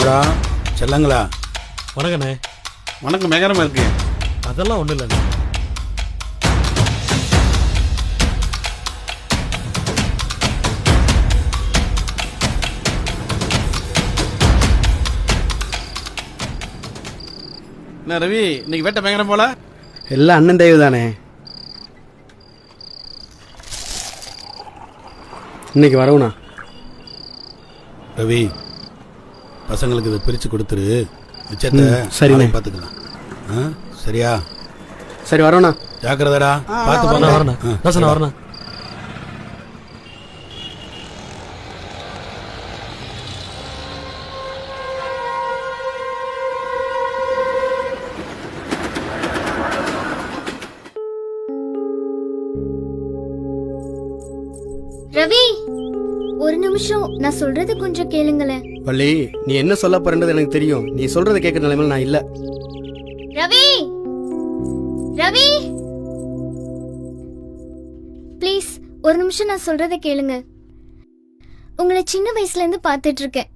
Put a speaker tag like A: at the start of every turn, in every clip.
A: வாங்கடா செல்லங்களா.
B: வணக்கண்ணே.
A: வணக்கம். மேகரமா இருக்கு.
B: அதெல்லாம் ஒன்றும் இல்லைண்ணே.
A: என்ன ரவி, இன்னைக்கு வேட்டை பயங்கரம் போல.
C: எல்லாம் அண்ணன் தெய்வம் தானே. இன்னைக்கு வரவுண்ணா.
A: ரவி, பசங்களுக்கு இதை பிரித்து கொடுத்துரு. மிச்சத்தை
C: சரிண்ணே
A: பார்த்துக்கலாம். சரியா?
C: சரி வரோண்ணா.
A: ஜாக்கிரதடா. பார்த்து
B: வரணும் வரணும் ரோசனா வரணும்.
D: ரவி, ஒரு நிமிஷம், நான் சொல்றது கொஞ்சம் கேளுங்களேன்.
C: பள்ளி, நீ என்ன சொல்ல போறன்றது எனக்கு தெரியும். நீ சொல்றதை கேட்கற நிலைமையில நான் இல்ல.
D: ரவி, ரவி, ப்ளீஸ் ஒரு நிமிஷம் நான் சொல்றதை கேளுங்க. உங்களை சின்ன வயசுல இருந்து பார்த்துட்டு இருக்கேன்.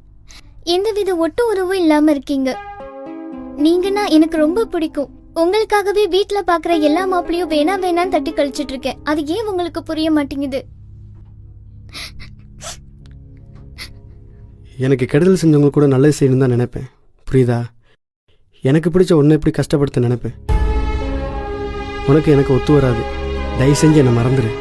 D: எந்தவித ஒட்டு உறவும் இல்லாம இருக்கீங்க. நீங்கன்னா எனக்கு ரொம்ப பிடிக்கும். உங்களுக்காகவே வீட்டுல பாக்குற எல்லா மாப்பிளையும் வேணா வேணான்னு தட்டி கழிச்சிட்டு இருக்கேன். அது ஏன் உங்களுக்கு புரிய மாட்டேங்குது?
C: எனக்கு கெடுதல் செஞ்சவங்க கூட நல்லது செய்யணும் தான் நினைப்பேன். புரியுதா? எனக்கு பிடிச்ச ஒன்றை எப்படி கஷ்டப்படுத்த நினைப்பேன். உனக்கு எனக்கு ஒத்து வராது. தயவு செஞ்சு என்னை மறந்துடு.